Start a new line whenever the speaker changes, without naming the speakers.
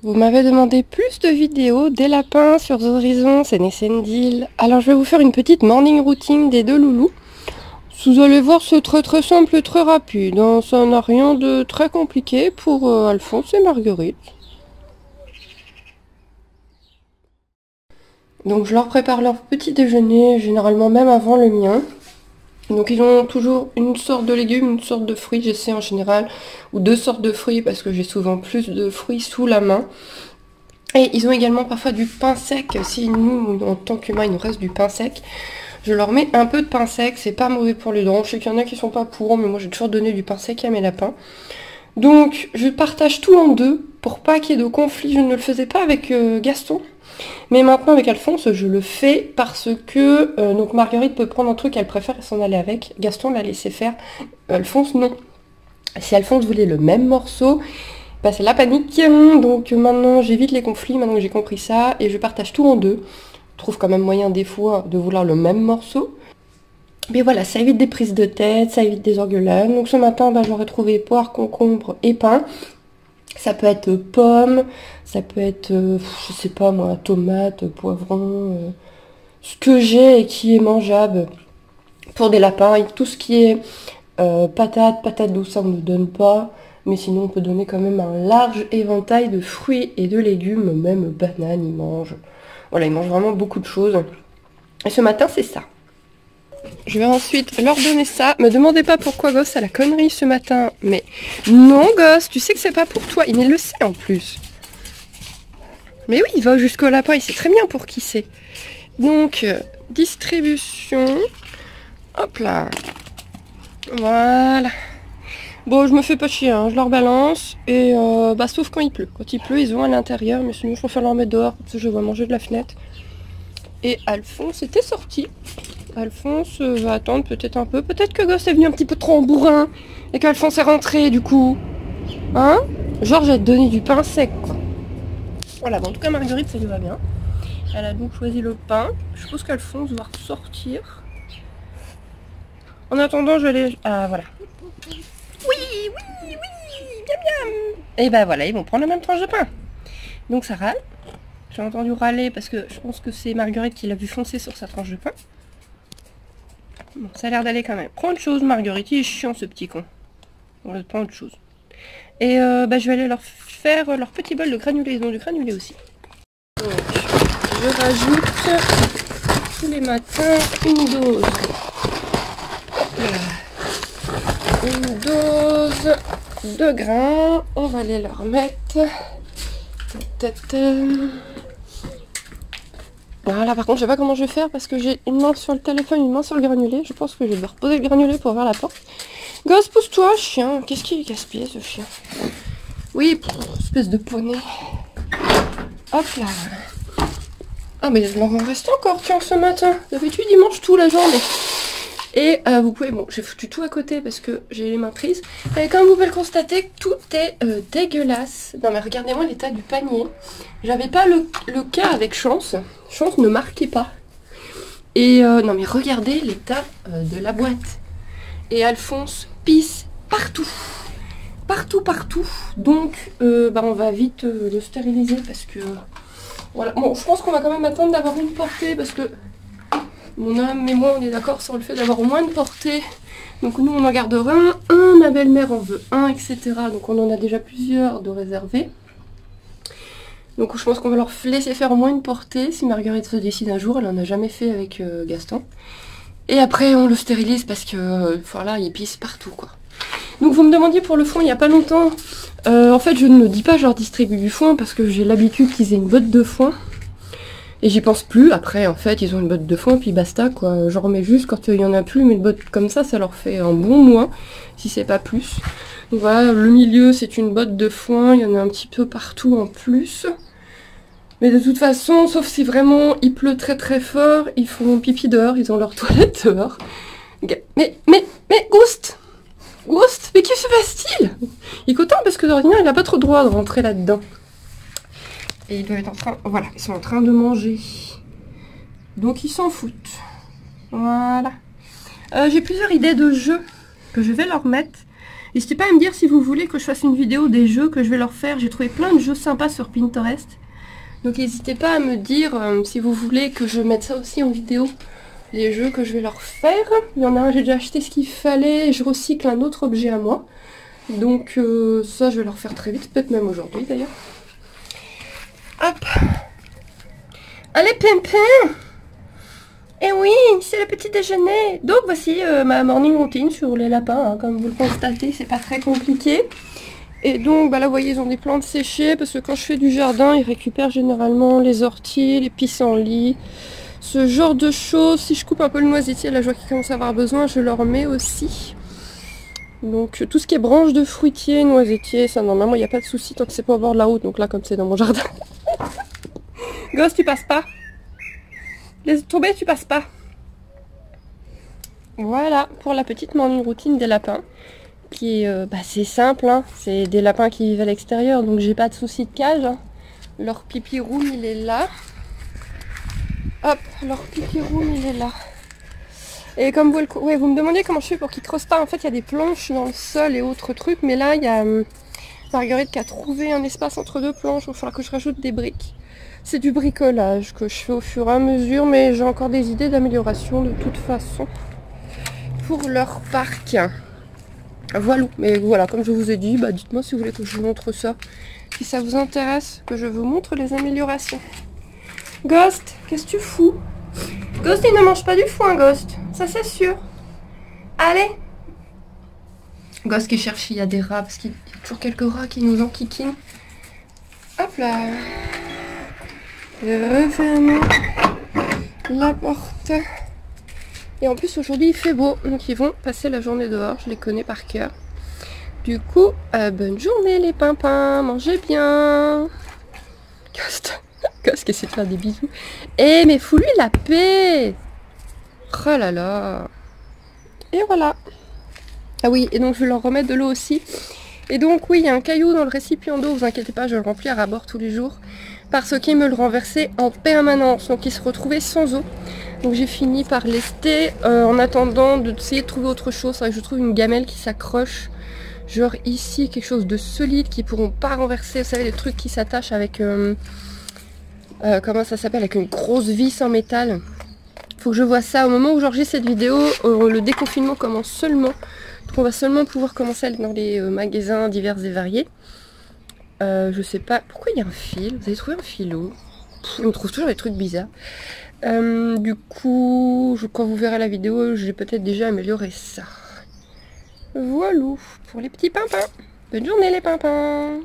Vous m'avez demandé plus de vidéos des lapins sur The Horizon, c'est Nessendil. Alors je vais vous faire une petite morning routine des deux loulous. Vous allez voir, c'est très simple et très rapide, hein. Ça n'a rien de très compliqué pour Alphonse et Marguerite. Donc je leur prépare leur petit déjeuner, généralement même avant le mien. Donc ils ont toujours une sorte de légumes, une sorte de fruits, j'essaie en général, ou deux sortes de fruits parce que j'ai souvent plus de fruits sous la main. Et ils ont également parfois du pain sec. Si nous, en tant qu'humains, il nous reste du pain sec, je leur mets un peu de pain sec. C'est pas mauvais pour les dents. Je sais qu'il y en a qui sont pas pour, mais moi j'ai toujours donné du pain sec à mes lapins. Donc je partage tout en deux pour pas qu'il y ait de conflit. Je ne le faisais pas avec Gaston. Mais maintenant avec Alphonse, je le fais parce que donc Marguerite peut prendre un truc, elle préfère s'en aller avec. Gaston l'a laissé faire. Alphonse, non. Si Alphonse voulait le même morceau, bah c'est la panique. Donc maintenant j'évite les conflits, maintenant que j'ai compris ça, et je partage tout en deux. Je trouve quand même moyen des fois de vouloir le même morceau. Mais voilà, ça évite des prises de tête, ça évite des engueulades. Donc ce matin, bah, j'aurais trouvé poire, concombre et pain. Ça peut être pommes, ça peut être, je sais pas moi, tomates, poivrons, ce que j'ai et qui est mangeable pour des lapins. Et tout ce qui est patates douces, ça on ne donne pas. Mais sinon on peut donner quand même un large éventail de fruits et de légumes, même bananes, ils mangent. Voilà, ils mangent vraiment beaucoup de choses. Et ce matin, c'est ça. Je vais ensuite leur donner ça. Me demandez pas pourquoi Gosse a la connerie ce matin. Mais non Gosse, tu sais que c'est pas pour toi. Il le sait en plus. Mais oui, il va jusqu'au lapin, il sait très bien pour qui c'est. Donc, distribution. Hop là. Voilà. Bon, je me fais pas chier, hein. Je leur balance. Et bah sauf quand il pleut. Quand il pleut, ils vont à l'intérieur. Mais sinon, je préfère leur mettre dehors. Parce que je vois manger de la fenêtre. Et Alphonse était sorti. Alphonse va attendre peut-être un peu. Peut-être que Gosse est venu un petit peu trop en bourrin. Et qu'Alphonse est rentré du coup. Hein? Genre, j'ai donné du pain sec, quoi. Voilà, bon, en tout cas, Marguerite, ça lui va bien. Elle a donc choisi le pain. Je suppose qu'Alphonse va ressortir. En attendant, je vais aller... Ah, voilà. Oui, miam miam. Et ben voilà, ils vont prendre la même tranche de pain. Donc ça râle. J'ai entendu râler parce que je pense que c'est Marguerite qui l'a vu foncer sur sa tranche de pain. Bon, ça a l'air d'aller quand même. Prends autre chose, Marguerite, il est chiant ce petit con. On va prendre autre chose. Et bah, je vais aller leur faire leur petit bol de granulés. Ils ont du granulé aussi. Donc, je rajoute tous les matins une dose. Voilà. Une dose de grains. On va aller leur mettre. Voilà, par contre, je sais pas comment je vais faire parce que j'ai une main sur le téléphone, une main sur le granulé. Je pense que je vais devoir poser le granulé pour ouvrir la porte. Gosse, pousse-toi, chien. Qu'est-ce qu'il est gaspillé, ce chien? Oui, espèce de poney. Hop là. Ah, mais il en reste encore, tiens, ce matin. D'habitude, il mange tout la journée. Et vous pouvez... Bon, j'ai foutu tout à côté parce que j'ai les mains prises. Et comme vous pouvez le constater, tout est dégueulasse. Non mais regardez-moi l'état du panier. J'avais pas le cas avec Chance. Chance ne marquait pas. Et non mais regardez l'état de la boîte. Et Alphonse pisse partout. Partout. Donc bah, on va vite le stériliser parce que... Voilà. Bon, je pense qu'on va quand même attendre d'avoir une portée parce que... Mon homme et moi, on est d'accord sur le fait d'avoir au moins une portée. Donc nous, on en gardera un, ma belle-mère en veut un, etc. Donc on en a déjà plusieurs de réservés. Donc je pense qu'on va leur laisser faire au moins une portée. Si Marguerite se décide un jour, elle en a jamais fait avec Gaston. Et après, on le stérilise parce que, voilà, il pisse partout, quoi. Donc vous me demandiez pour le foin il n'y a pas longtemps. En fait, je ne dis pas je leur distribue du foin parce que j'ai l'habitude qu'ils aient une botte de foin. Et j'y pense plus, après en fait ils ont une botte de foin puis basta quoi, j'en remets juste quand il y en a plus, mais une botte comme ça leur fait un bon mois, si c'est pas plus. Donc voilà, le milieu c'est une botte de foin, il y en a un petit peu partout en plus. Mais de toute façon, sauf si vraiment il pleut très fort, ils font pipi dehors, ils ont leur toilette dehors. Mais Ghost, mais que se passe-t-il? Il est content parce que d'ordinaire il n'a pas trop le droit de rentrer là-dedans. Et ils doivent être en train... Voilà, ils sont en train de manger. Donc ils s'en foutent. Voilà. J'ai plusieurs idées de jeux que je vais leur mettre. N'hésitez pas à me dire si vous voulez que je fasse une vidéo des jeux que je vais leur faire. J'ai trouvé plein de jeux sympas sur Pinterest. Donc n'hésitez pas à me dire si vous voulez que je mette ça aussi en vidéo. Les jeux que je vais leur faire. Il y en a un, j'ai déjà acheté ce qu'il fallait. Je recycle un autre objet à moi. Donc ça, je vais leur faire très vite. Peut-être même aujourd'hui d'ailleurs. Hop. Allez, Pimpin! Eh oui, c'est le petit déjeuner. Donc voici ma morning routine sur les lapins. Hein. Comme vous le constatez, c'est pas très compliqué. Et donc bah là, vous voyez, ils ont des plantes séchées. Parce que quand je fais du jardin, ils récupèrent généralement les orties, les pissenlits. Ce genre de choses. Si je coupe un peu le noisetier, là je vois qu'ils commencent à avoir besoin, je leur mets aussi. Donc tout ce qui est branches de fruitiers, noisetiers, ça normalement il n'y a pas de souci tant que c'est pas au bord de la route. Donc là, comme c'est dans mon jardin. Gosse, tu passes pas. Laisse tomber, tu passes pas. Voilà pour la petite morning routine des lapins. Qui est c'est simple, hein. C'est des lapins qui vivent à l'extérieur, donc j'ai pas de souci de cage. Hein. Leur pipi room il est là. Hop, leur pipi room il est là. Et comme vous, vous me demandez comment je fais pour qu'ils creusent pas. En fait il y a des planches dans le sol et autres trucs, mais là il y a Marguerite qui a trouvé un espace entre deux planches. Il va falloir que je rajoute des briques. C'est du bricolage que je fais au fur et à mesure, mais j'ai encore des idées d'amélioration de toute façon pour leur parc. Voilà, mais voilà, comme je vous ai dit, dites-moi si vous voulez que je vous montre ça. Si ça vous intéresse, que je vous montre les améliorations. Ghost, qu'est-ce que tu fous? Ghost, il ne mange pas du foin, Ghost. Ça, c'est sûr. Allez. Ghost qui cherche s'il y a des rats, parce qu'il y a toujours quelques rats qui nous enquiquinent. Hop là. Refermer la porte. Et en plus aujourd'hui il fait beau, donc ils vont passer la journée dehors, je les connais par cœur. Du coup, bonne journée les pimpins, mangez bien. Ghost qui essaie de faire des bisous. Eh mais fous-lui la paix. Oh là là. Et voilà. Ah oui, et donc je vais leur remettre de l'eau aussi. Et donc oui, il y a un caillou dans le récipient d'eau, vous inquiétez pas, je le remplis à ras-bord tous les jours. Parce qu'ils me le renversaient en permanence, donc il se retrouvait sans eau. Donc j'ai fini par lester en attendant d'essayer de trouver autre chose. C'est vrai que je trouve une gamelle qui s'accroche. Genre ici, quelque chose de solide qui ne pourront pas renverser. Vous savez, les trucs qui s'attachent avec... comment ça s'appelle? Avec une grosse vis en métal. Faut que je vois ça. Au moment où j'enregistre cette vidéo, le déconfinement commence seulement. Donc on va seulement pouvoir commencer à aller dans les magasins divers et variés. Je sais pas. Pourquoi il y a un fil? Vous avez trouvé un filot? On trouve toujours des trucs bizarres. Du coup, quand vous verrez la vidéo, j'ai peut-être déjà amélioré ça. Voilà pour les petits pimpins. Bonne journée les pimpins.